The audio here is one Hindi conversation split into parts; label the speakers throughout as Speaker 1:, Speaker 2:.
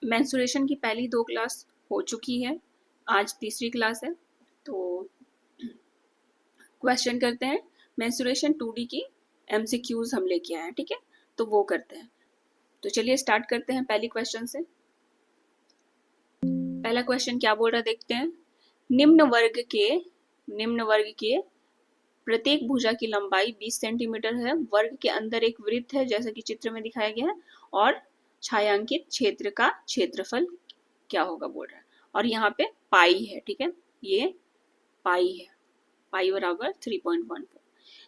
Speaker 1: मेंस्ट्रुएशन की पहली 2 क्लास हो चुकी है, आज तीसरी क्लास है। तो क्वेश्चन करते हैं। मेंस्ट्रुएशन 2D की MCQs हम लेके आए हैं, ठीक है, तो वो करते हैं। तो चलिए स्टार्ट करते हैं पहली क्वेश्चन से। पहला क्वेश्चन क्या बोल रहा है देखते हैं। निम्न वर्ग के प्रत्येक भुजा की लंबाई 20 सेंटीमीटर है। वर्ग के अंदर एक वृत्त है जैसा कि चित्र में दिखाया गया है, और छायांकित क्षेत्र का क्षेत्रफल क्या होगा बोल रहा है। और यहाँ पे पाई है, ठीक है, ये पाई है, पाई बराबर 3.14।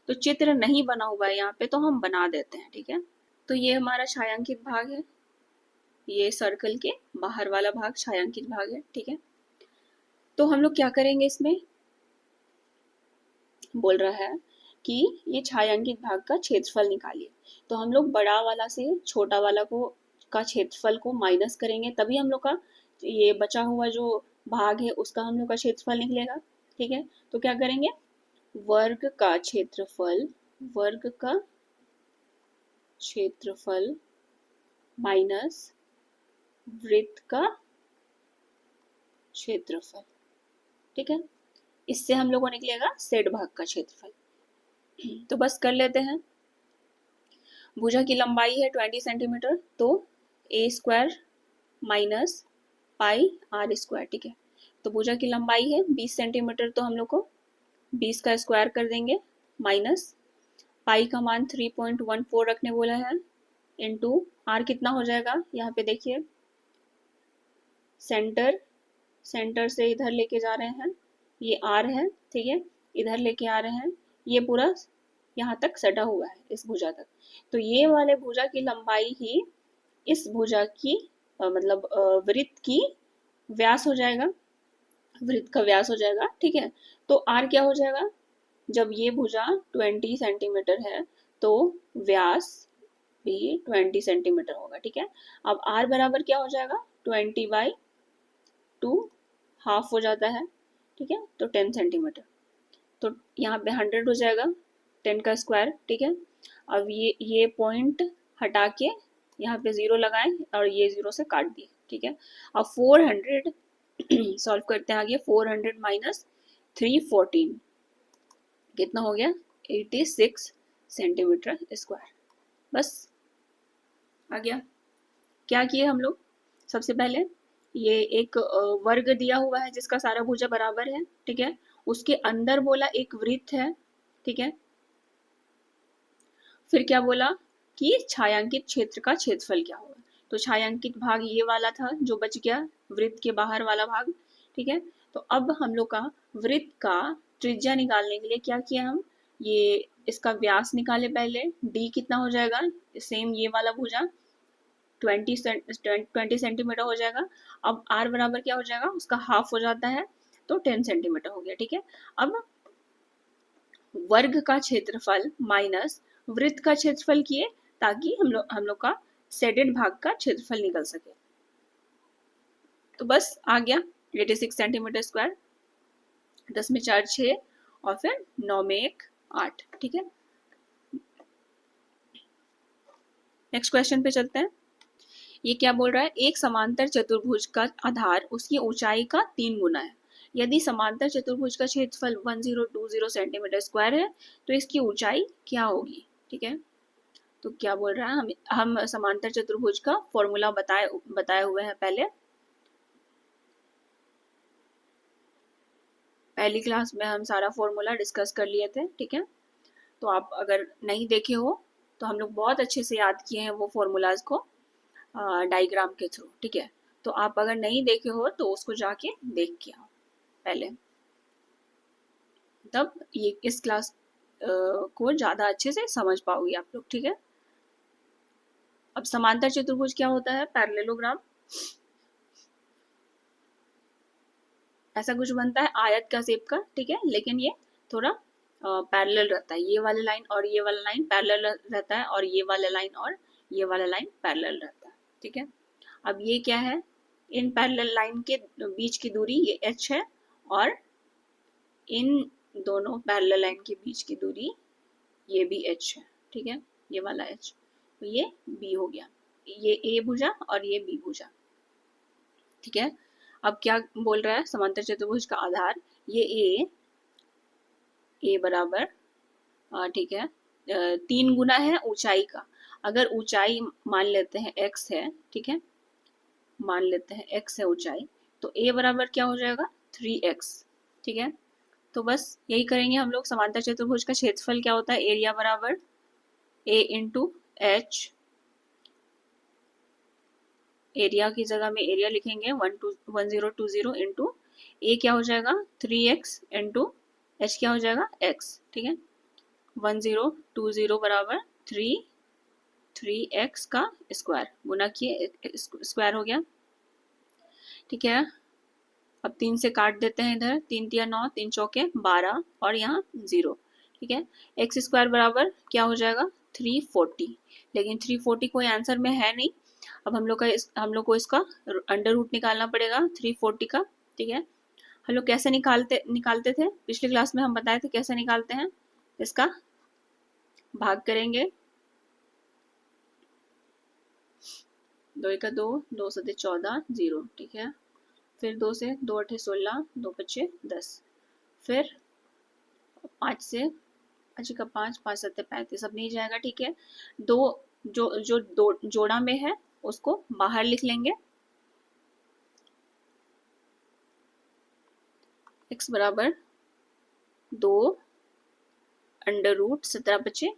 Speaker 1: तो चित्र नहीं बना हुआ है यहाँ पे, तो हम बना देते हैं, ठीक है। तो ये हमारा छायांकित भाग है, ये सर्कल के बाहर वाला भाग छायांकित भाग है, ठीक है। तो हम लोग क्या करेंगे, इसमें बोल रहा है कि ये छायांकित भाग का क्षेत्रफल निकालिए। तो हम लोग बड़ा वाला से छोटा वाला को का क्षेत्रफल को माइनस करेंगे, तभी हम लोग का ये बचा हुआ जो भाग है उसका हम लोग का क्षेत्रफल निकलेगा, ठीक है। तो क्या करेंगे, वर्ग का क्षेत्रफल माइनस वृत्त का क्षेत्रफल, ठीक है। इससे हम लोग को निकलेगा सेड भाग का क्षेत्रफल। तो बस कर लेते हैं। भुजा की लंबाई है 20 सेंटीमीटर, तो a² माइनस पाई r², ठीक है। तो भुजा की लंबाई है 20 सेंटीमीटर, तो हम लोग को 20 का स्क्वायर कर देंगे, माइनस पाई का मान 3.14 रखने बोला है, इनटू r कितना हो जाएगा, यहाँ पे देखिए सेंटर से इधर लेके जा रहे हैं, ये r है, ठीक है, इधर लेके आ रहे हैं, ये पूरा यहाँ तक सटा हुआ है इस भुजा तक। तो ये वाले भुजा की लंबाई ही इस भुजा की मतलब वृत्त की व्यास हो जाएगा, वृत्त का व्यास हो जाएगा, ठीक है। तो r क्या हो जाएगा, जब ये भुजा 20 सेंटीमीटर है तो व्यास भी 20 सेंटीमीटर होगा, ठीक है। अब r बराबर क्या हो जाएगा, 20/2 हाफ हो जाता है, ठीक है, तो 10 सेंटीमीटर। तो यहाँ पे 100 हो जाएगा, 10 का स्क्वायर, ठीक है। अब ये पॉइंट हटा के यहाँ पे 0 लगाएं और ये 0 से काट दिए, ठीक है। अब 400 सॉल्व करते हैं आगे। 400 माइनस 314 कितना हो गया, 86 सेंटीमीटर स्क्वायर। बस आ गया। क्या किए हम लोग, सबसे पहले ये एक वर्ग दिया हुआ है जिसका सारा भुजा बराबर है, ठीक है। उसके अंदर बोला एक वृत्त है, ठीक है। फिर क्या बोला कि छायांकित क्षेत्र का क्षेत्रफल क्या होगा। तो छायांकित भाग ये वाला था जो बच गया, वृत्त के बाहर वाला भाग, ठीक है। तो अब हम लोग का वृत्त का त्रिज्या निकालने के लिए क्या किया, हम ये इसका व्यास निकाले पहले, d कितना हो जाएगा, सेम ये वाला भुजा 20 सेंटीमीटर हो जाएगा। अब r बराबर क्या हो जाएगा, उसका हाफ हो जाता है, तो 10 सेंटीमीटर हो गया, ठीक है। अब वर्ग का क्षेत्रफल माइनस वृत्त का क्षेत्रफल किए, ताकि हम लोग का सेडेड भाग का क्षेत्रफल निकल सके। तो बस आ गया 86 सेंटीमीटर स्क्वायर, 10 में 4 6 और फिर 9 में 1 8, ठीक है। नेक्स्ट क्वेश्चन पे चलते हैं। ये क्या बोल रहा है, एक समांतर चतुर्भुज का आधार उसकी ऊंचाई का 3 गुना है। यदि समांतर चतुर्भुज का क्षेत्रफल 1020 सेंटीमीटर स्क्वायर है तो इसकी ऊंचाई क्या होगी, ठीक है। तो क्या बोल रहा है, हम समांतर चतुर्भुज का फॉर्मूला बताए हुए हैं पहली क्लास में हम सारा फॉर्मूला डिस्कस कर लिए थे, ठीक है। तो आप अगर नहीं देखे हो तो हम लोग बहुत अच्छे से याद किए हैं वो फॉर्मूलाज को डायग्राम के थ्रू, ठीक है। तो आप अगर नहीं देखे हो तो उसको जाके देख के आओ पहले, तब ये इस क्लास को ज़्यादा अच्छे से समझ पाओगे आप लोग, ठीक है। अब समांतर चतुर्भुज क्या होता है, पैरेललोग्राम ऐसा कुछ बनता है आयत का शेप का, ठीक है, लेकिन ये थोड़ा पैरेलल रहता है, ये वाला लाइन और ये वाला लाइन पैरेलल रहता है, और ये वाला लाइन और ये वाला लाइन पैरेलल रहता है, ठीक है। अब ये क्या है, इन पैरेलल लाइन के बीच की दूरी ये h है, और इन दोनों पैरेलल लाइन के बीच की दूरी ये भी h है, ठीक है, ये वाला h, तो ये b हो गया, ये a भुजा और ये b भुजा, ठीक है। अब क्या बोल रहा है, समांतर चतुर्भुज का आधार ये ए बराबर ठीक है 3 गुना है ऊंचाई का। अगर ऊंचाई मान लेते हैं x है, ठीक है, मान लेते हैं x है ऊंचाई, तो a बराबर क्या हो जाएगा 3x। ठीक है, तो बस यही करेंगे हम लोग। समांतर चतुर्भुज का क्षेत्रफल क्या होता है, एरिया बराबर a इंटू एच, एरिया की जगह में एरिया लिखेंगे 1020 इंटू ए क्या हो जाएगा 3x इंटू एच क्या हो जाएगा x। ठीक है, 1020 बराबर 3x का स्क्वायर गुना किए स्क्वायर हो गया। ठीक है, अब 3 से काट देते हैं इधर, 3 तिया 9, 3 चौके 12 और यहाँ 0। ठीक है, एक्स स्क्वायर बराबर क्या हो जाएगा 340, लेकिन 340 कोई आंसर में है नहीं। अब हम लोग को इसका अंडर रूट निकालना पड़ेगा 340 का। ठीक है, हम लोग कैसे निकालते थे, पिछले क्लास में हम बताए थे कैसे निकालते हैं। इसका भाग करेंगे, 2 का 2, 2 सते 14, 0। ठीक है, फिर 2 से 2 अठे 16, 2 पचे 10, फिर 5 से 5 का 5, 5 सत्ते 35, अब नहीं जाएगा। ठीक है, दो जो दो जोड़ा में है उसको बाहर लिख लेंगे, x बराबर 2 अंडर रूट 17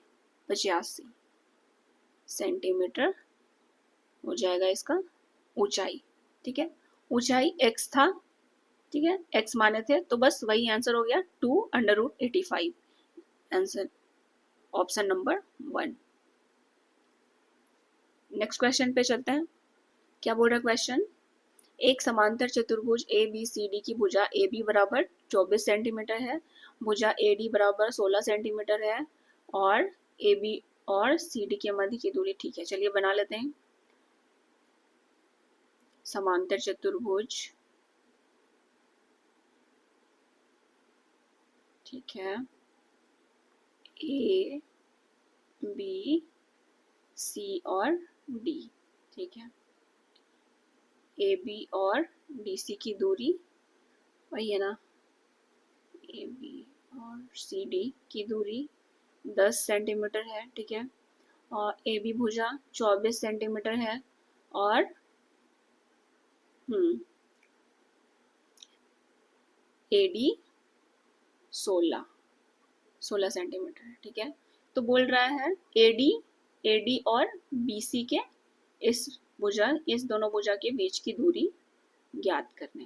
Speaker 1: सेंटीमीटर हो जाएगा इसका ऊंचाई। ठीक है, ऊंचाई x था, ठीक है, x माने थे, तो बस वही आंसर हो गया 2 under root 85, answer option number 1। Next question पे चलते हैं। क्या बोल रहा है क्वेश्चन, एक समांतर चतुर्भुज ए बी सी डी की भुजा ए बी बराबर 24 सेंटीमीटर है, भुजा ए डी बराबर 16 सेंटीमीटर है, और ए बी और सी डी के मध्य की दूरी। ठीक है, चलिए बना लेते हैं। समांतर चतुर्भुज, ठीक है, ए बी सी और डी। ठीक है, ए बी और डी सी की दूरी वही है ना, ए बी और सी डी की दूरी 10 सेंटीमीटर है। ठीक है, और ए बी भुजा 24 सेंटीमीटर है, और ए डी 16 सेंटीमीटर है। ठीक है, तो बोल रहा है ए डी और बी सी के इस दोनों भुजा के बीच की दूरी ज्ञात करने।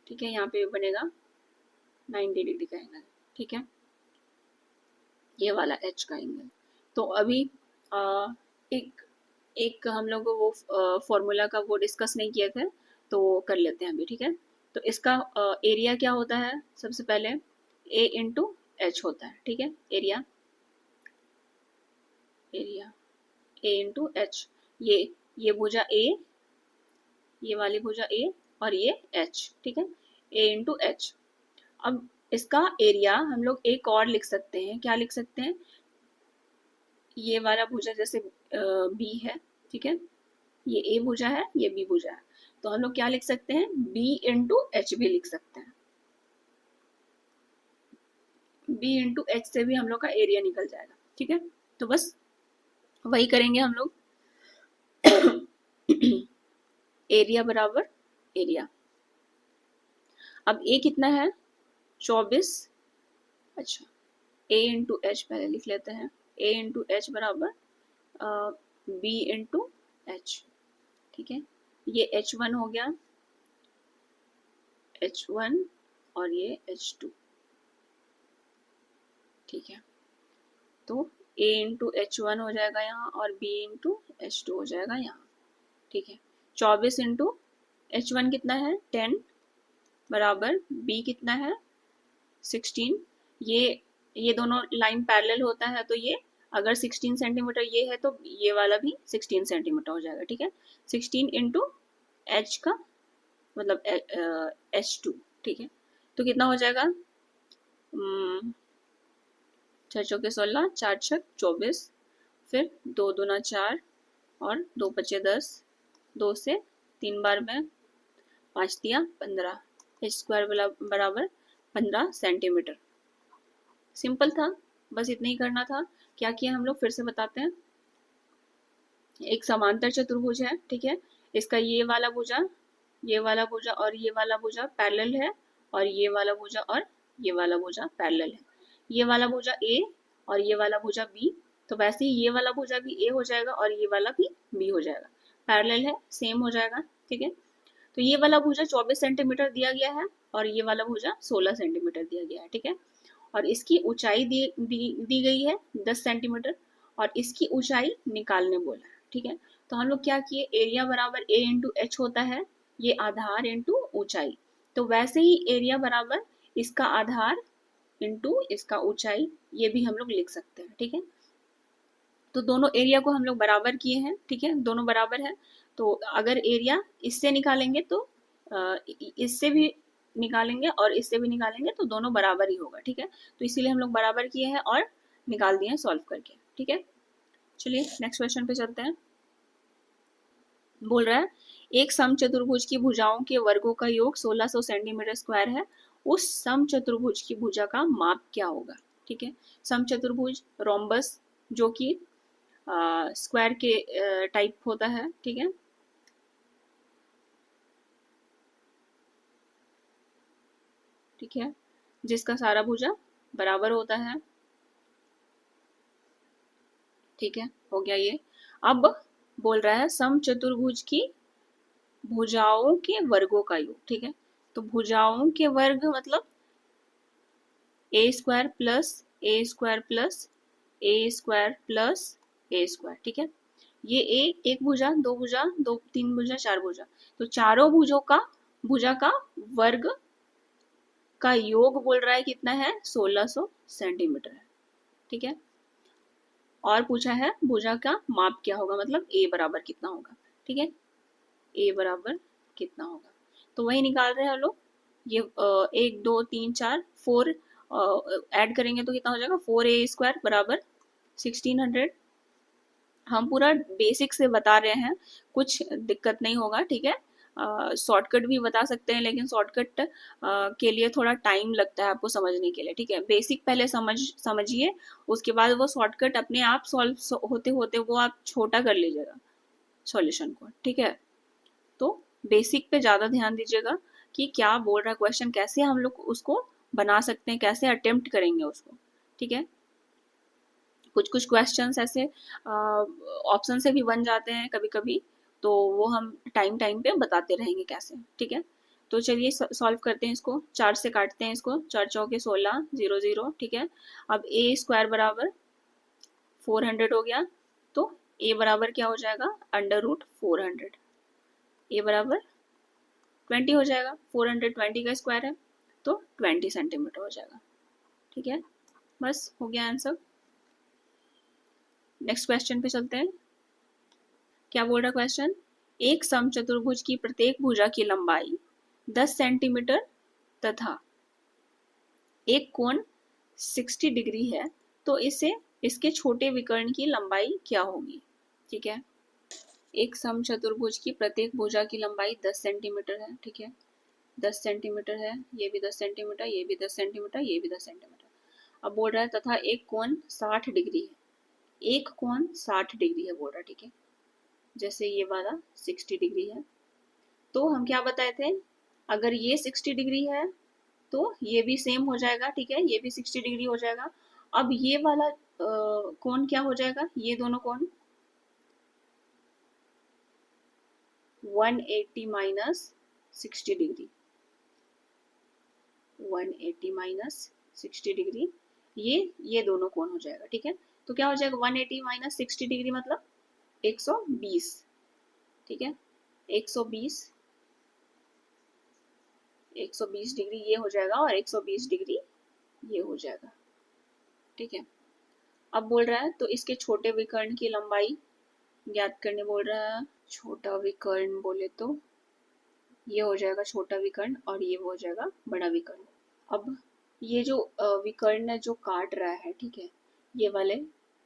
Speaker 1: ठीक है, यहाँ पे बनेगा 90 डिग्री का एंगल। ठीक है, ये वाला एच का एंगल। तो अभी एक हम लोग वो फॉर्मूला का वो डिस्कस नहीं किए थे, तो कर लेते हैं अभी। ठीक है, तो इसका एरिया क्या होता है, सबसे पहले ए इंटू एच होता है। ठीक है, एरिया ए इंटू एच, ये भुजा ए, ये वाली भुजा ए और ये एच। ठीक है, ए इंटू एच। अब इसका एरिया हम लोग एक और लिख सकते हैं, क्या लिख सकते हैं, ये वाला भुजा जैसे बी है, ठीक है, ये ए भुजा है, ये बी भुजा है, तो हम लोग क्या लिख सकते हैं, बी इंटू एच भी लिख सकते हैं। बी इंटू एच से भी हम लोग का एरिया निकल जाएगा। ठीक है, तो बस वही करेंगे हम लोग। एरिया बराबर एरिया, अब ए कितना है 24, अच्छा ए इंटू एच पहले लिख लेते हैं, ए इंटू एच बराबर बी इंटू एच। ठीक है, ये H1 हो गया, H1 और ये H2। ठीक है, तो A इंटू H1 हो जाएगा यहाँ, और B इंटू H2 हो जाएगा यहाँ। ठीक है, 24 इंटू H1 कितना है 10 बराबर B कितना है 16। ये दोनों लाइन पैरेलल होता है, तो ये अगर 16 सेंटीमीटर ये है तो ये वाला भी 16 सेंटीमीटर हो जाएगा। ठीक है, 16 इंटू एच का मतलब H2। ठीक है, तो कितना हो जाएगा 6 चौके 16, 4 छक 24, फिर 2 दूना 4 और 2 पचे 10, 2 से 3 बार में 5 दिया 15, एच स्क्वायर बराबर 15 सेंटीमीटर। सिंपल था, बस इतना ही करना था। क्या किया हम लोग, फिर से बताते हैं। एक समांतर चतुर्भुज है, ठीक है, इसका ये वाला भुजा, ये वाला भुजा और ये वाला भुजा पैरेलल है, और ये वाला भुजा और ये वाला भुजा पैरेलल है। ये वाला भुजा ए और ये वाला भुजा बी, तो वैसे ही ये वाला भुजा भी ए हो जाएगा और ये वाला भी बी हो जाएगा, पैरेलल है, सेम हो जाएगा, ठीक है। तो ये वाला भुजा 24 सेंटीमीटर दिया गया है और ये वाला भुजा 16 सेंटीमीटर दिया गया है, ठीक है। और इसकी ऊंचाई दी गई है 10 सेंटीमीटर, और इसकी ऊंचाई निकालने बोला है, ठीक है। तो हम लोग क्या किए, एरिया बराबर ए इंटू एच होता है, ये आधार इंटू ऊंचाई, तो वैसे ही एरिया बराबर इसका आधार इंटू इसका ऊंचाई, ये भी हम लोग लिख सकते हैं, ठीक है। तो दोनों एरिया को हम लोग बराबर किए हैं, ठीक है, दोनों बराबर है। तो अगर एरिया इससे निकालेंगे तो इससे भी निकालेंगे और इससे भी निकालेंगे तो दोनों बराबर ही होगा, ठीक है। तो इसीलिए हम लोग बराबर किए हैं और निकाल दिए हैं सॉल्व करके, ठीक है। चलिए नेक्स्ट क्वेश्चन पे चलते हैं। बोल रहा है एक समचतुर्भुज की भुजाओं के वर्गों का योग 1600 सेंटीमीटर स्क्वायर है, उस समचतुर्भुज की भुजा का माप क्या होगा, ठीक है। समचतुर्भुज रोम्बस जो कि स्क्वायर के टाइप होता है, ठीक है। ठीक है, जिसका सारा भुजा बराबर होता है, ठीक है, हो गया ये। अब बोल रहा है समचतुर्भुज की भुजाओं के वर्गों का योग, ठीक है। तो भुजाओं के वर्ग मतलब ए स्क्वायर प्लस ए स्क्वायर प्लस ए स्क्वायर प्लस ए स्क्वायर, ठीक है। ये एक भुजा, दो भुजा, दो तीन भुजा, चार भुजा, तो चारों भुजा का वर्ग का योग बोल रहा है कितना है, 1600 सेंटीमीटर है, ठीक है। और पूछा है भुजा का माप क्या होगा, मतलब ए बराबर कितना होगा, ठीक है, ए बराबर कितना होगा। तो वही निकाल रहे हैं हम लोग। ये 1 2 3 4 4 ऐड करेंगे तो कितना हो जाएगा, 4a² बराबर 1600। हम पूरा बेसिक से बता रहे हैं, कुछ दिक्कत नहीं होगा, ठीक है। शॉर्टकट भी बता सकते हैं, लेकिन शॉर्टकट के लिए थोड़ा टाइम लगता है आपको समझने के लिए, ठीक है। बेसिक पहले समझिए, उसके बाद वो शॉर्टकट अपने आप सॉल्व होते होते वो आप छोटा कर लीजिएगा सॉल्यूशन को, ठीक है। तो बेसिक पे ज़्यादा ध्यान दीजिएगा कि क्या बोल रहा है क्वेश्चन, कैसे हम लोग उसको बना सकते हैं, कैसे अटेम्प्ट करेंगे उसको, ठीक है। कुछ कुछ क्वेश्चंस ऐसे ऑप्शन से भी बन जाते हैं कभी कभी, तो वो हम टाइम टाइम पे बताते रहेंगे कैसे, ठीक है। तो चलिए सॉल्व करते हैं इसको, 4 से काटते हैं इसको, 4 चौके 16 0 0, ठीक है। अब ए स्क्वायर बराबर 400 हो गया, तो ए बराबर क्या हो जाएगा, √400, ए बराबर 20 हो जाएगा, 420 का स्क्वायर है तो 20 सेंटीमीटर हो जाएगा, ठीक है। बस हो गया आंसर। नेक्स्ट क्वेश्चन पे चलते हैं। क्या बोल रहा क्वेश्चन, एक समचतुर्भुज की प्रत्येक भुजा की लंबाई 10 सेंटीमीटर तथा एक कोण 60 डिग्री है, तो इसे इसके छोटे विकर्ण की लंबाई क्या होगी, ठीक है। एक समचतुर्भुज की प्रत्येक भुजा की लंबाई 10 सेंटीमीटर है, ठीक है, 10 सेंटीमीटर है, ये भी 10 सेंटीमीटर, ये भी 10 सेंटीमीटर, ये भी 10 सेंटीमीटर। अब बोल रहा है तथा एक कोण 60 डिग्री है, एक कोण 60 डिग्री है बोल रहा है, ठीक है। जैसे ये वाला 60 डिग्री है, तो हम क्या बताए थे, अगर ये 60 डिग्री है तो ये भी सेम हो जाएगा, ठीक है, ये भी 60 डिग्री हो जाएगा। अब ये वाला कोण क्या हो जाएगा, ये दोनों कोण 180 माइनस 60 डिग्री, 180 माइनस 60 डिग्री, ये दोनों कोण हो जाएगा, ठीक है। तो क्या हो जाएगा 180 माइनस 60 डिग्री मतलब 120, ठीक है, 120 120 डिग्री ये हो जाएगा और 120 डिग्री ये हो जाएगा, ठीक है। अब बोल रहा है तो इसके छोटे विकर्ण की लंबाई ज्ञात करने बोल रहा है। छोटा विकर्ण बोले तो ये हो जाएगा छोटा विकर्ण और ये हो जाएगा बड़ा विकर्ण। अब ये जो विकर्ण जो काट रहा है, ठीक है, ये वाले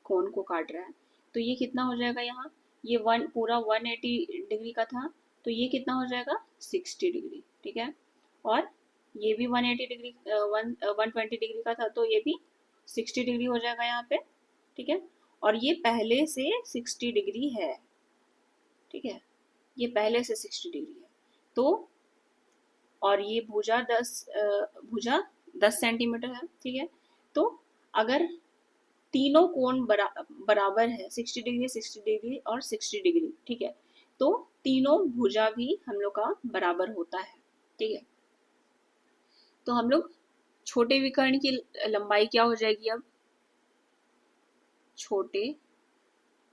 Speaker 1: कोण को काट रहा है, तो ये कितना हो जाएगा, यहाँ ये पूरा 180 डिग्री का था, तो ये कितना हो जाएगा 60 डिग्री, ठीक है। और ये भी 180 डिग्री 120 डिग्री का था, तो ये भी 60 डिग्री हो जाएगा यहाँ पे, ठीक है। और ये पहले से 60 डिग्री है, ठीक है, ये पहले से 60 डिग्री है। तो और ये भुजा 10 सेंटीमीटर है, ठीक है। तो अगर तीनों कोण बराबर है, 60 डिग्री 60 डिग्री और 60 डिग्री, ठीक है, तो तीनों भुजा भी हम लोग का बराबर होता है, ठीक है। तो हम लोग छोटे विकर्ण की लंबाई क्या हो जाएगी अब, छोटे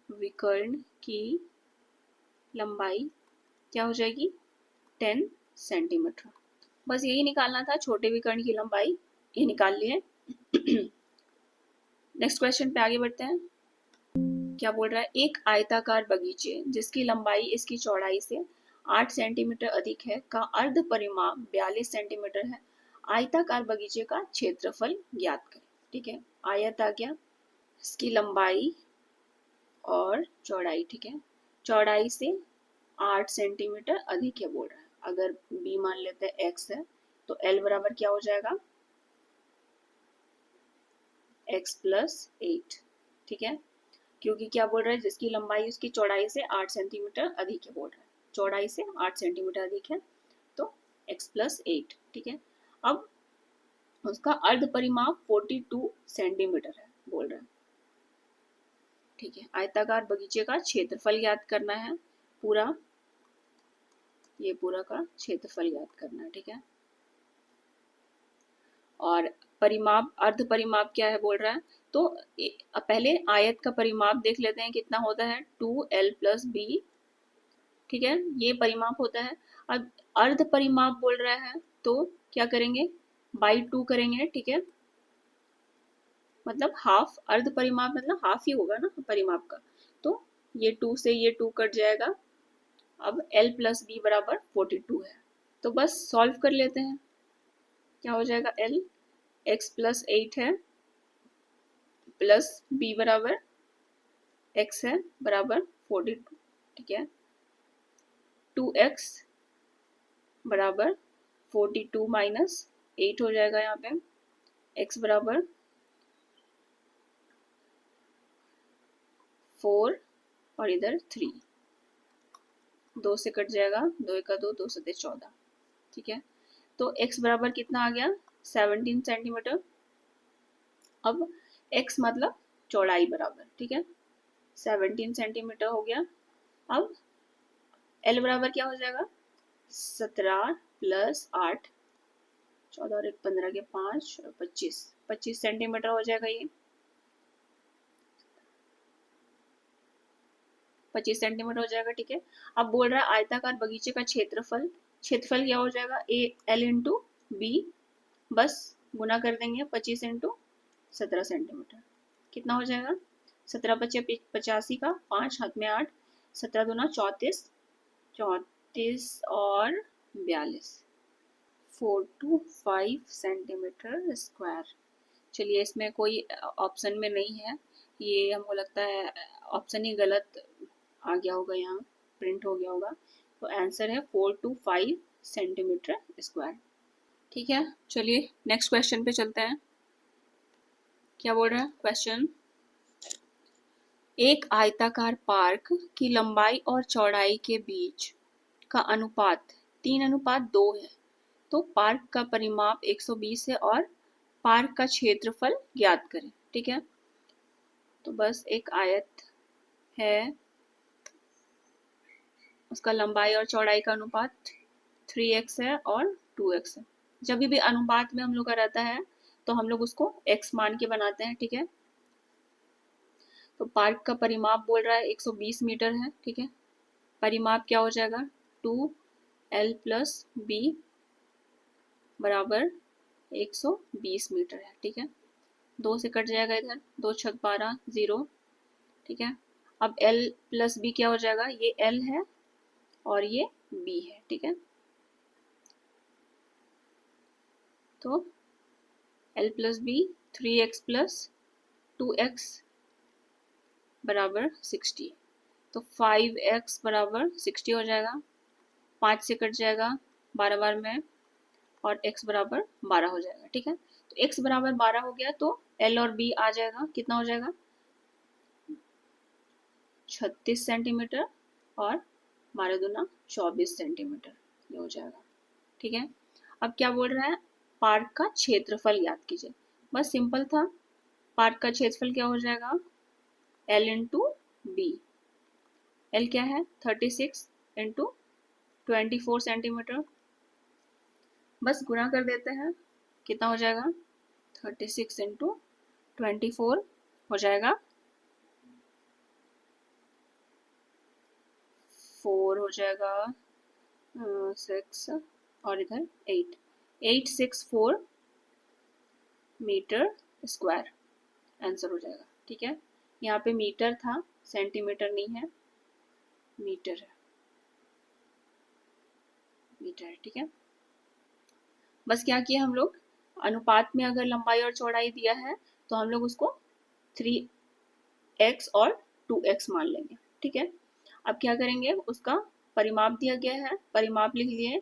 Speaker 1: विकर्ण की लंबाई क्या हो जाएगी 10 सेंटीमीटर। बस यही निकालना था, छोटे विकर्ण की लंबाई, ये निकाल लिए। नेक्स्ट क्वेश्चन पे आगे बढ़ते हैं। क्या बोल रहा है, एक आयताकार बगीचे जिसकी लंबाई इसकी चौड़ाई से 8 सेंटीमीटर अधिक है का अर्ध परिमाप 42 सेंटीमीटर है। आयताकार बगीचे का क्षेत्रफल ज्ञात करें, ठीक है। आयत आ गया, इसकी लंबाई और चौड़ाई, ठीक है, चौड़ाई से 8 सेंटीमीटर अधिक है बोल रहा है। अगर b मान लेते हैं x है, तो l बराबर क्या हो जाएगा, x प्लस 8, ठीक है। क्योंकि क्या बोल रहा है, जिसकी लंबाई उसकी चौड़ाई से 8 सेंटीमीटर अधिक है बोल रहा है, चौड़ाई से 8 सेंटीमीटर अधिक है, तो x प्लस 8, ठीक है। अब उसका अर्ध परिमाप 42 सेंटीमीटर है बोल रहा है, ठीक है। आयताकार बगीचे का क्षेत्रफल ज्ञात करना है, पूरा ये पूरा का क्षेत्रफल ज्ञात करना है, ठीक है। और परिमाप, अर्ध परिमाप क्या है बोल रहा है, तो पहले आयत का परिमाप देख लेते हैं कितना होता है, 2l प्लस बी, ठीक है, ये परिमाप होता है। अब अर्ध परिमाप बोल रहा है, तो क्या करेंगे, बाई 2 करेंगे, ठीक है, मतलब हाफ, अर्ध परिमाप मतलब हाफ ही होगा ना परिमाप का, तो ये 2 से ये 2 कट जाएगा। अब l प्लस बी बराबर 42 है, तो बस सॉल्व कर लेते हैं, क्या हो जाएगा, l x प्लस 8 है प्लस b बराबर x है बराबर 42, ठीक है। 2x बराबर 42 माइनस 8 हो जाएगा यहाँ पे, x बराबर 4 और इधर 3, 2 से कट जाएगा, 2 एक 2, 2 7 14, ठीक है। तो x बराबर कितना आ गया, 17 सेंटीमीटर। अब x मतलब चौड़ाई बराबर, ठीक है, 17 सेंटीमीटर हो गया। अब l बराबर क्या हो जाएगा, 17 प्लस 8, 14 और 1 15 के 5 और 25 सेंटीमीटर हो जाएगा ये, 25 सेंटीमीटर हो जाएगा, ठीक है। अब बोल रहा है आयताकार बगीचे का क्षेत्रफल, क्षेत्रफल क्या हो जाएगा, ए एल इंटू बी, बस गुना कर देंगे 25 इंटू 17 सेंटीमीटर, कितना हो जाएगा, 17 25 85 का 5 हाथ में 8, 17 दूना 34, 34 और 42, 425 सेंटीमीटर स्क्वायर। चलिए, इसमें कोई ऑप्शन में नहीं है, ये हमको लगता है ऑप्शन ही गलत आ गया होगा, यहाँ प्रिंट हो गया होगा, तो आंसर है 425 सेंटीमीटर स्क्वायर, ठीक है। चलिए नेक्स्ट क्वेश्चन पे चलते हैं। क्या बोल रहा है क्वेश्चन, एक आयताकार पार्क की लंबाई और चौड़ाई के बीच का अनुपात 3:2 है, तो पार्क का परिमाप 120 है और पार्क का क्षेत्रफल ज्ञात करें, ठीक है। तो बस एक आयत है, उसका लंबाई और चौड़ाई का अनुपात 3x है और 2x है। जब भी अनुपात में हम लोग का रहता है तो हम लोग उसको x मान के बनाते हैं, ठीक है। तो पार्क का परिमाप बोल रहा है 120 मीटर है, ठीक है। परिमाप क्या हो जाएगा, 2l प्लस b बराबर 120 मीटर है, ठीक है। 2 से कट जाएगा इधर, 2 छक 12 0, ठीक है। अब l प्लस b क्या हो जाएगा, ये l है और ये b है, ठीक है। तो l plus B 3x plus 2x बराबर 60, तो 5x बराबर 60 हो जाएगा, 5 से कट जाएगा 12 बार में, और x बराबर 12 हो जाएगा। ठीक है, तो x बराबर 12 हो गया तो l और b आ जाएगा, कितना हो जाएगा 36 सेंटीमीटर और 12 दूना 24 सेंटीमीटर, ये हो जाएगा। ठीक है, अब क्या बोल रहा है, पार्क का क्षेत्रफल याद कीजिए। बस सिंपल था, पार्क का क्षेत्रफल क्या हो जाएगा, L इंटू बी। L क्या है 36 इंटू 24 सेंटीमीटर, बस गुणा कर देते हैं, कितना हो जाएगा 36 इंटू 24 हो जाएगा 4 हो जाएगा 6 और इधर 864 मीटर स्क्वायर आंसर हो जाएगा। ठीक है, यहाँ पे मीटर था, सेंटीमीटर नहीं है, मीटर है, मीटर है। ठीक है, बस क्या किया हम लोग, अनुपात में अगर लंबाई और चौड़ाई दिया है तो हम लोग उसको 3x और 2x मान लेंगे। ठीक है, अब क्या करेंगे, उसका परिमाप दिया गया है, परिमाप लिख लिए,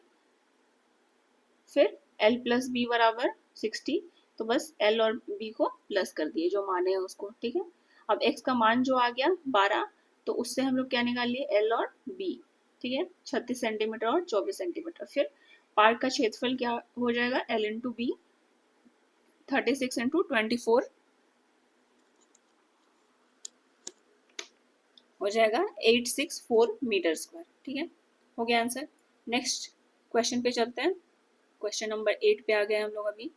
Speaker 1: फिर l प्लस बी बराबर 60, तो बस l और b को प्लस कर दिए जो माने हैं उसको। ठीक है, अब x का मान जो आ गया 12, तो उससे हम लोग क्या निकाल लिए, l और b। ठीक है, 36 सेंटीमीटर और 24 सेंटीमीटर। फिर पार्क का क्षेत्रफल क्या हो जाएगा, l इंटू बी, 36 इंटू 24 हो जाएगा 864 मीटर स्क्वायर। ठीक है, हो गया आंसर। नेक्स्ट क्वेश्चन पे चलते हैं, क्वेश्चन नंबर 8 पे आ गए हम लोग अभी।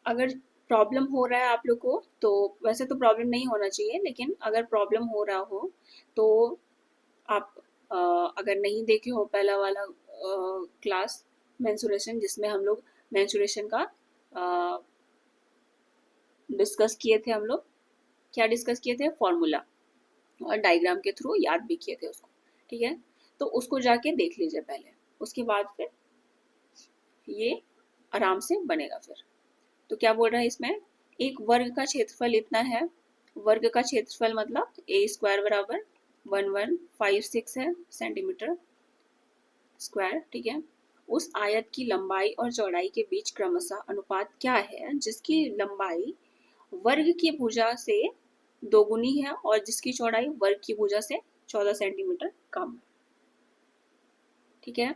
Speaker 1: अगर प्रॉब्लम हो रहा है आप लोग को, तो वैसे तो प्रॉब्लम नहीं होना चाहिए, लेकिन अगर प्रॉब्लम हो रहा हो तो आप अगर नहीं देखे हो पहला वाला क्लास मेंसुरेशन, जिसमें हम लोग मेंसुरेशन का डिस्कस किए थे, हम लोग क्या डिस्कस किए थे, फॉर्मूला और डायग्राम के थ्रू याद भी किए थे उसको। ठीक है, तो उसको जाके देख लीजिए पहले, उसके बाद फिर ये आराम से बनेगा। फिर तो क्या बोल रहा है इसमें, एक वर्ग का क्षेत्रफल इतना है, वर्ग का क्षेत्रफल मतलब ए स्क्वायर बराबर 1156 है सेंटीमीटर स्क्वायर। ठीक है, उस आयत की लंबाई और चौड़ाई के बीच क्रमशः अनुपात क्या है, जिसकी लंबाई वर्ग की भुजा से दोगुनी है और जिसकी चौड़ाई वर्ग की भुजा से 14 सेंटीमीटर कम है। ठीक है,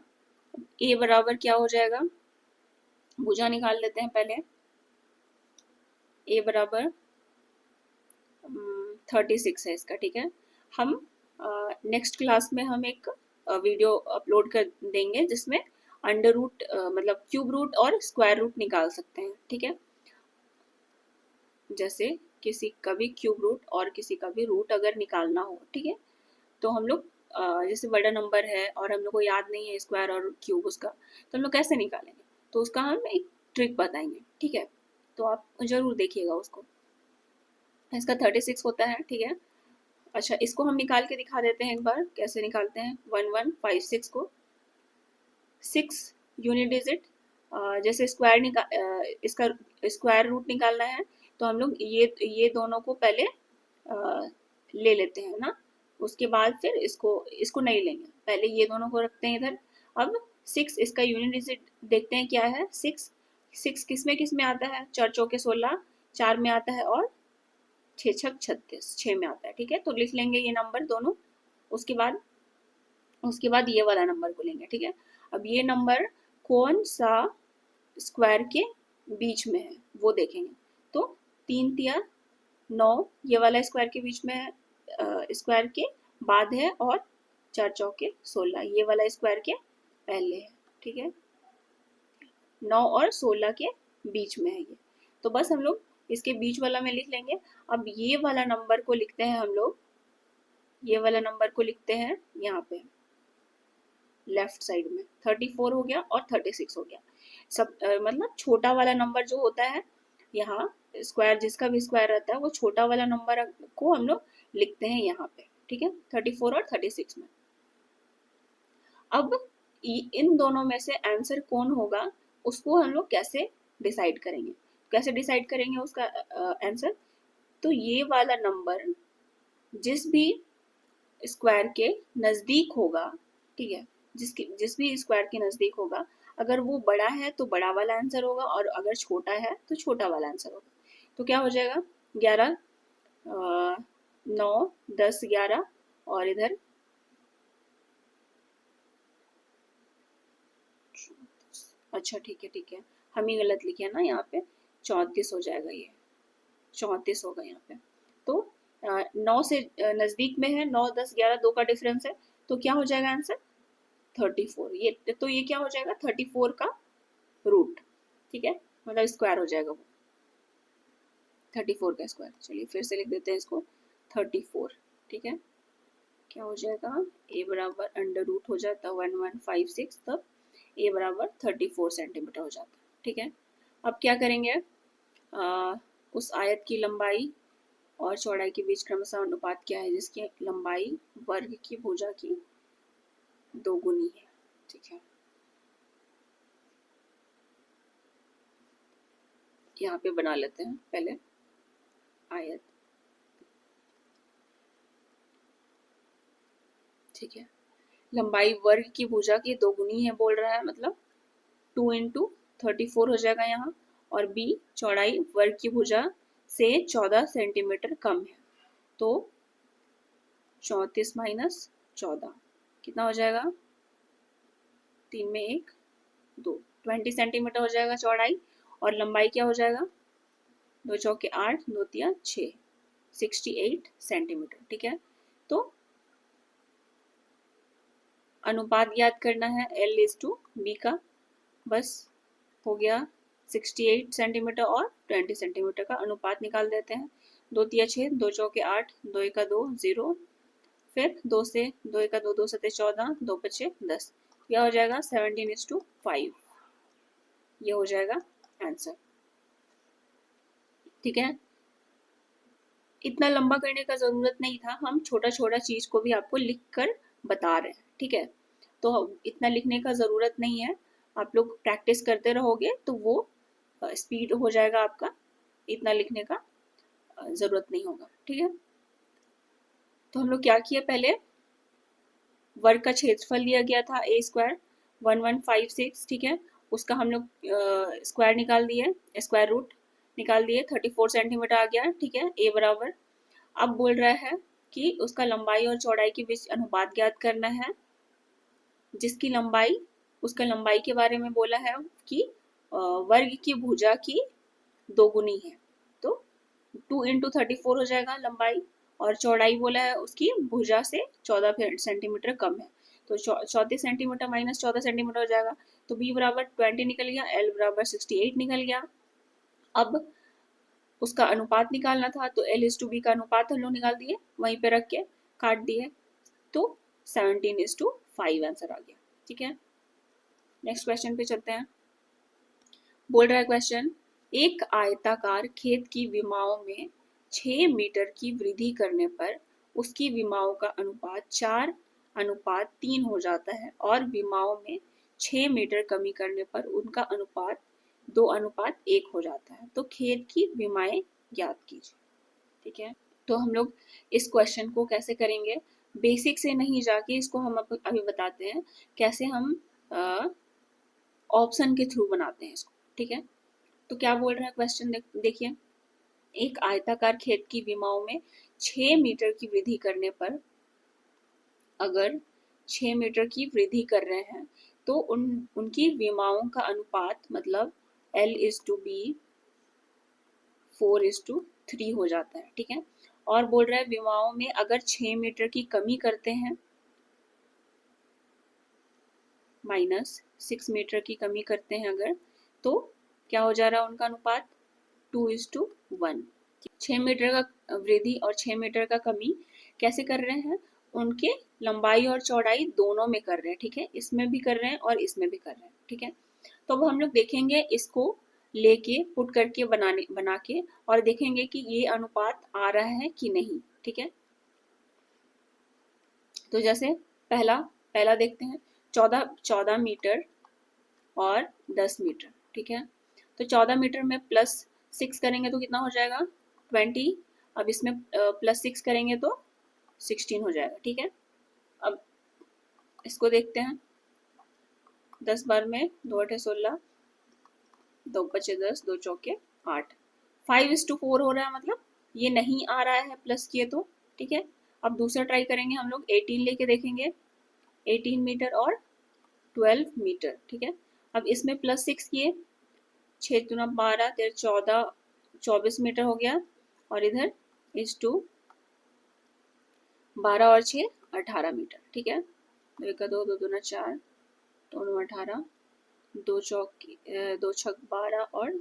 Speaker 1: ए बराबर क्या हो जाएगा, भुजा निकाल लेते हैं पहले। ए बराबर 36 है इसका। ठीक है, हम नेक्स्ट क्लास में हम एक वीडियो अपलोड कर देंगे जिसमें अंडर रूट मतलब क्यूब रूट और स्क्वायर रूट निकाल सकते हैं। ठीक है, जैसे किसी का भी क्यूब रूट और किसी का भी रूट अगर निकालना हो, ठीक है, तो हम लोग जैसे बड़ा नंबर है और हम लोग को याद नहीं है स्क्वायर और क्यूब उसका, तो हम लोग कैसे निकालेंगे, तो उसका हम एक ट्रिक बताएंगे। ठीक है, तो आप जरूर देखिएगा उसको। इसका 36 होता है। ठीक है, अच्छा इसको हम निकाल के दिखा देते हैं एक बार, कैसे निकालते हैं 1156 को। 6 यूनिट डिजिट, जैसे स्क्वायर इसका स्क्वायर रूट निकालना है, तो हम लोग ये दोनों को पहले ले लेते हैं ना, उसके बाद फिर इसको नहीं लेंगे, पहले ये दोनों को रखते हैं इधर। अब 6 इसका यूनिट डिजिट देखते हैं क्या है, 6 किस में आता है, 4 चौके 16, 4 में आता है और 6 छक 36, 6 में आता है। ठीक है, तो लिख लेंगे ये नंबर दोनों, उसके बाद ये वाला नंबर को लेंगे। ठीक है, अब ये नंबर कौन सा स्क्वायर के बीच में है वो देखेंगे, तो 3 तिया 9 ये वाला स्क्वायर के बीच में है, स्क्वायर के बाद है, और 4 चौके 16 ये वाला स्क्वायर के पहले है। ठीक है, 9 और 16 के बीच में है ये, तो बस हम लोग इसके बीच वाला में लिख लेंगे। अब ये वाला नंबर को लिखते हैं हम लोग, ये वाला नंबर को लिखते हैं यहाँ पे लेफ्ट साइड में, 34 हो गया और 36 हो गया। सब मतलब छोटा वाला नंबर जो होता है यहाँ, स्क्वायर जिसका भी स्क्वायर रहता है वो छोटा वाला नंबर को हम लोग लिखते हैं यहाँ पे। ठीक है, 34 और 36 में। अब इन दोनों में से आंसर कौन होगा उसको हम लोग कैसे डिसाइड करेंगे, कैसे डिसाइड करेंगे उसका आंसर, तो ये वाला नंबर जिस भी स्क्वायर के नजदीक होगा, ठीक है, जिस भी स्क्वायर के नज़दीक होगा, अगर वो बड़ा है तो बड़ा वाला आंसर होगा, और अगर छोटा है तो छोटा वाला आंसर होगा। तो क्या हो जाएगा, 11, 9, 10, 11, और इधर अच्छा ठीक है, हम ही गलत लिखे हैं ना यहाँ पे, 34 हो जाएगा, ये 34 होगा यहाँ पे। तो 9 से नज़दीक में है, 9, 10, 11, 2 का डिफरेंस है, तो क्या हो जाएगा आंसर 34। ये क्या हो जाएगा 34 का रूट, ठीक है, मतलब स्क्वायर हो जाएगा वो 34 का स्क्वायर। चलिए फिर से लिख देते हैं इसको 34, ठीक है। क्या हो जाएगा, ए बराबर अंडर रूट हो जाता 1156, तब ए बराबर 34 सेंटीमीटर हो जाता, ठीक है। अब क्या करेंगे, उस आयत की लंबाई और चौड़ाई के बीच क्रमशः अनुपात क्या है, जिसकी लंबाई वर्ग की भुजा की दोगुनी है, ठीक है। यहाँ पे बना लेते हैं पहले आयत, ठीक है। लंबाई वर्ग की भुजा की दोगुनी है बोल रहा है, मतलब 2 इंटू 34 हो जाएगा यहाँ, और बी चौड़ाई वर्ग की भुजा से 14 सेंटीमीटर कम है, तो 34 माइनस 14 कितना हो जाएगा, 3 में 1, 2, 20 सेंटीमीटर हो जाएगा चौड़ाई, और लंबाई क्या हो जाएगा, 2 चौके 8, 2 तिया 6, 68 सेंटीमीटर, ठीक है। तो अनुपात याद करना है L/B का, बस हो गया 68 सेंटीमीटर और 20 सेंटीमीटर का अनुपात निकाल देते हैं। 2 तिया 6, 2 चौके 8, 2 एका 2, 0, फिर 2 से 2 एका 2, 2 सते 14, 2 पचे 10, यह हो जाएगा 17:5, ये हो जाएगा आंसर, ठीक है। इतना लंबा करने का ज़रूरत नहीं था, हम छोटा छोटा चीज़ को भी आपको लिख कर बता रहे हैं, ठीक है। तो इतना लिखने का ज़रूरत नहीं है, आप लोग प्रैक्टिस करते रहोगे तो वो स्पीड हो जाएगा आपका, इतना लिखने का ज़रूरत नहीं होगा, ठीक है। तो हम लोग क्या किया, पहले वर्ग का क्षेत्रफल लिया गया था ए स्क्वायर 1156, ठीक है, उसका हम लोग स्क्वायर निकाल दिए, स्क्वायर रूट निकाल दिए, 34 सेंटीमीटर आ गया, ठीक है, ए बराबर। अब बोल रहा है कि उसका लंबाई और चौड़ाई के बीच अनुपात ज्ञात करना है, जिसकी लंबाई, उसका लंबाई के बारे में बोला है कि वर्ग की भुजा की दोगुनी है, तो 2 इंटू 34 हो जाएगा लंबाई, और चौड़ाई बोला है उसकी भुजा से 14 सेंटीमीटर कम है, तो 34 सेंटीमीटर माइनस 14 सेंटीमीटर हो जाएगा, तो बी बराबर 20 निकल गया, एल बराबर 68 निकल गया। अब उसका अनुपात निकालना था, तो L/B का अनुपात हम लोग निकाल दिए, वहीं पे रख के काट दिए, तो 17:5 आंसर आ गया, ठीक है। नेक्स्ट क्वेश्चन पे चलते हैं। बोल रहा है क्वेश्चन, एक आयताकार खेत की विमाओं में 6 मीटर की वृद्धि करने पर उसकी विमाओं का अनुपात 4:3 हो जाता है, और विमाओं में 6 मीटर कमी करने पर उनका अनुपात 2:1 हो जाता है, तो खेत की विमाएं ज्ञात कीजिए, ठीक है। तो हम लोग इस क्वेश्चन को कैसे करेंगे, बेसिक से नहीं जाके इसको हम अभी बताते हैं कैसे हम ऑप्शन के थ्रू बनाते हैं इसको, ठीक है। तो क्या बोल रहा है क्वेश्चन, देखिए, एक आयताकार खेत की विमाओं में 6 मीटर की वृद्धि करने पर, अगर 6 मीटर की वृद्धि कर रहे हैं तो उनकी विमाओं का अनुपात मतलब L/B 4:3 हो जाता है, ठीक है। और बोल रहा है विमाओं में अगर 6 मीटर की कमी करते हैं, -6 मीटर की कमी करते हैं अगर, तो क्या हो जा रहा है उनका अनुपात 2:1। 6 मीटर का वृद्धि और 6 मीटर का कमी कैसे कर रहे हैं, उनके लंबाई और चौड़ाई दोनों में कर रहे हैं, ठीक है, इसमें भी कर रहे हैं और इसमें भी कर रहे हैं, ठीक है। तो अब हम लोग देखेंगे इसको लेके पुट करके बना के, और देखेंगे कि ये अनुपात आ रहा है कि नहीं, ठीक है। तो जैसे पहला पहला देखते हैं, 14 मीटर और 10 मीटर, ठीक है। तो 14 मीटर में +6 करेंगे तो कितना हो जाएगा 20, अब इसमें +6 करेंगे तो 16 हो जाएगा, ठीक है। अब इसको देखते हैं, 10 बार में 2 8 16, 2 5 10, 2 चौके 8, 5:4 हो रहा है, मतलब ये नहीं आ रहा है प्लस किए तो। ठीक है, अब दूसरा ट्राई करेंगे हम लोग, 18 लेके देखेंगे, 18 मीटर और 12 मीटर। ठीक है, अब इसमें +6 किए, 6 दूना 12, 13 14, 24 मीटर हो गया, और इधर इस 2 12 और 6 18 मीटर। ठीक है, 2 1 2, 2 दूना 4, 2 9 18, 2 चौक 2 छक 12, और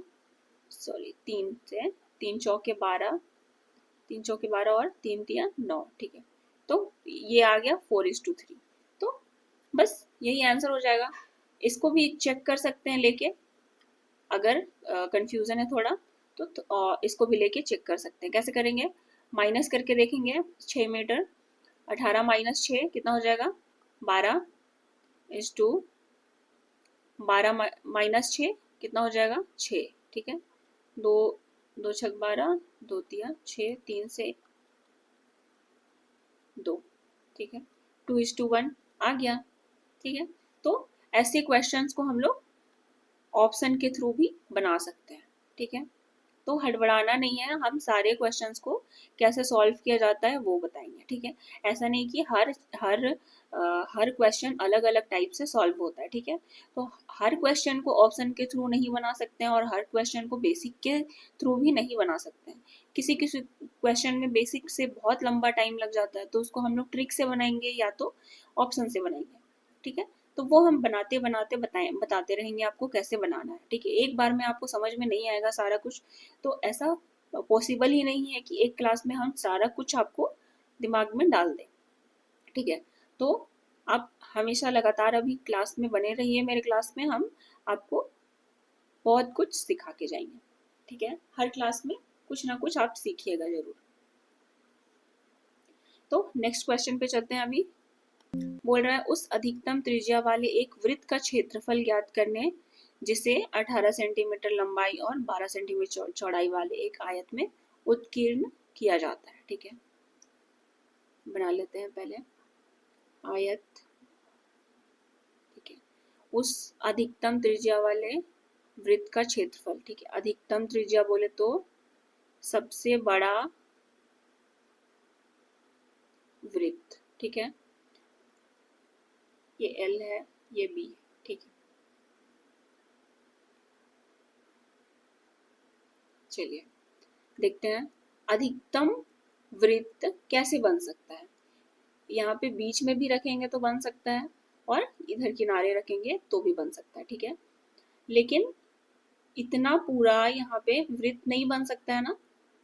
Speaker 1: सॉरी 3 चौके 12, 3 चौके 12 और 3 तिया 9। ठीक है, तो ये आ गया 4:3। तो बस यही आंसर हो जाएगा। इसको भी चेक कर सकते हैं लेके, अगर कंफ्यूजन है थोड़ा तो इसको भी लेके चेक कर सकते हैं। कैसे करेंगे, माइनस करके देखेंगे। 6 मीटर, 18 माइनस 6 कितना हो जाएगा, 12:2, 12 माइनस 6 कितना हो जाएगा, 6। ठीक है, 2 2 छक 12, 2 तिया 6, 3 से 2। ठीक है, 2:1 आ गया। ठीक है, तो ऐसे क्वेश्चंस को हम लोग ऑप्शन के थ्रू भी बना सकते हैं। ठीक है, तो हड़बड़ाना नहीं है, हम सारे क्वेश्चंस को कैसे सॉल्व किया जाता है वो बताएंगे। ठीक है, ऐसा नहीं कि हर हर क्वेश्चन अलग अलग टाइप से सॉल्व होता है। ठीक है, तो हर क्वेश्चन को ऑप्शन के थ्रू नहीं बना सकते हैं, और हर क्वेश्चन को बेसिक के थ्रू भी नहीं बना सकते हैं। किसी किसी क्वेश्चन में बेसिक से बहुत लंबा टाइम लग जाता है, तो उसको हम लोग ट्रिक से बनाएंगे या तो ऑप्शन से बनाएंगे। ठीक है, तो वो हम बनाते बनाते बताते रहेंगे आपको कैसे बनाना है। ठीक है, एक बार में आपको समझ में नहीं आएगा सारा कुछ, तो ऐसा पॉसिबल ही नहीं है कि एक क्लास में हम सारा कुछ आपको दिमाग में डाल दें। ठीक है, तो आप हमेशा लगातार अभी क्लास में बने रहिए, मेरे क्लास में हम आपको बहुत कुछ सिखा के जाएंगे। ठीक है, हर क्लास में कुछ ना कुछ आप सीखिएगा जरूर। तो नेक्स्ट क्वेश्चन पे चलते हैं। अभी बोल रहा है उस अधिकतम त्रिज्या वाले एक वृत्त का क्षेत्रफल ज्ञात करने जिसे 18 सेंटीमीटर लंबाई और 12 सेंटीमीटर चौड़ाई वाले एक आयत में उत्कीर्ण किया जाता है। ठीक है, बना लेते हैं पहले आयत। ठीक है, उस अधिकतम त्रिज्या वाले वृत्त का क्षेत्रफल। ठीक है, अधिकतम त्रिज्या बोले तो सबसे बड़ा वृत्त। ठीक है, ये L है, ये B है। ठीक है, चलिए देखते हैं अधिकतम वृत्त कैसे बन सकता है। यहाँ पे बीच में भी रखेंगे तो बन सकता है, और इधर किनारे रखेंगे तो भी बन सकता है। ठीक है, लेकिन इतना पूरा यहाँ पे वृत्त नहीं बन सकता है ना,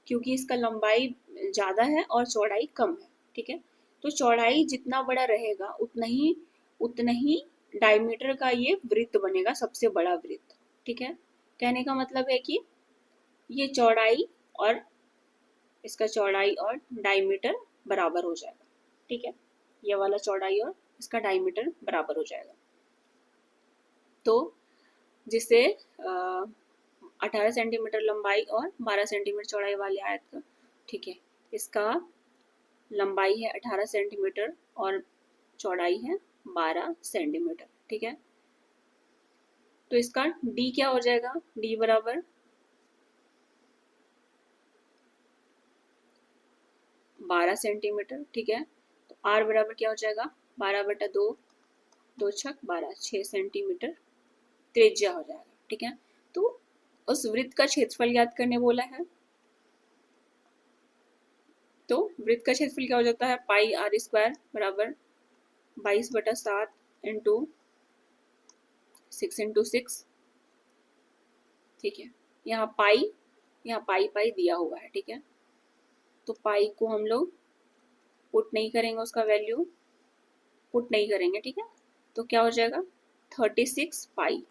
Speaker 1: क्योंकि इसका लंबाई ज्यादा है और चौड़ाई कम है। ठीक है, तो चौड़ाई जितना बड़ा रहेगा उतना ही डायमीटर का ये वृत्त बनेगा, सबसे बड़ा वृत्त। ठीक है, कहने का मतलब है कि ये चौड़ाई और इसका चौड़ाई और डायमीटर बराबर हो जाएगा। ठीक है, ये वाला चौड़ाई और इसका डायमीटर बराबर हो जाएगा, तो जिससे 18 सेंटीमीटर लंबाई और 12 सेंटीमीटर चौड़ाई वाले आयत का। ठीक है, इसका लंबाई है 18 सेंटीमीटर और चौड़ाई है 12 सेंटीमीटर। ठीक है, तो इसका d क्या हो जाएगा, d बराबर 12 सेंटीमीटर। ठीक है, तो r बराबर क्या हो जाएगा, 12/2, 2 छक 12, 6 सेंटीमीटर त्रिज्या हो जाएगा। ठीक है, तो उस वृत्त का क्षेत्रफल ज्ञात करने बोला है, तो वृत्त का क्षेत्रफल क्या हो जाता है, पाई r स्क्वायर बराबर 22/7 इंटू 6 इंटू 6। ठीक है, यहाँ पाई दिया हुआ है। ठीक है, तो पाई को हम लोग पुट नहीं करेंगे, उसका वैल्यू पुट नहीं करेंगे। ठीक है, तो क्या हो जाएगा, 36 पाई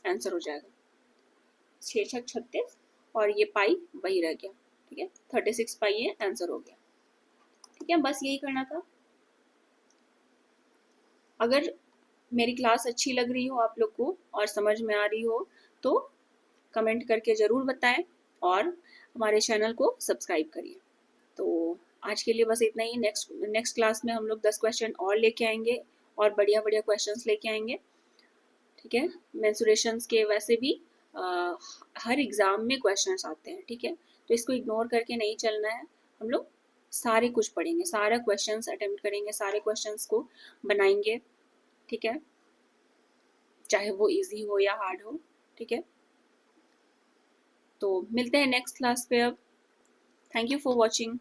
Speaker 1: आंसर हो जाएगा। 6 6 36 और ये पाई वही रह गया। ठीक है, 36 पाई ये आंसर हो गया। ठीक है, बस यही करना था। अगर मेरी क्लास अच्छी लग रही हो आप लोग को और समझ में आ रही हो तो कमेंट करके ज़रूर बताएं, और हमारे चैनल को सब्सक्राइब करिए। तो आज के लिए बस इतना ही। नेक्स्ट क्लास में हम लोग 10 क्वेश्चन और लेके आएंगे, और बढ़िया बढ़िया क्वेश्चंस लेके आएंगे। ठीक है। मेंसुरेशंस के वैसे भी हर एग्जाम में क्वेश्चंस आते हैं, ठीक है। तो इसको इग्नोर करके नहीं चलना है, हम लोग सारे कुछ पढ़ेंगे, सारा क्वेश्चंस अटेम्प्ट करेंगे, सारे क्वेश्चंस को बनाएंगे, ठीक है, चाहे वो इजी हो या हार्ड हो, ठीक है। तो मिलते हैं नेक्स्ट क्लास पे अब। Thank you for watching.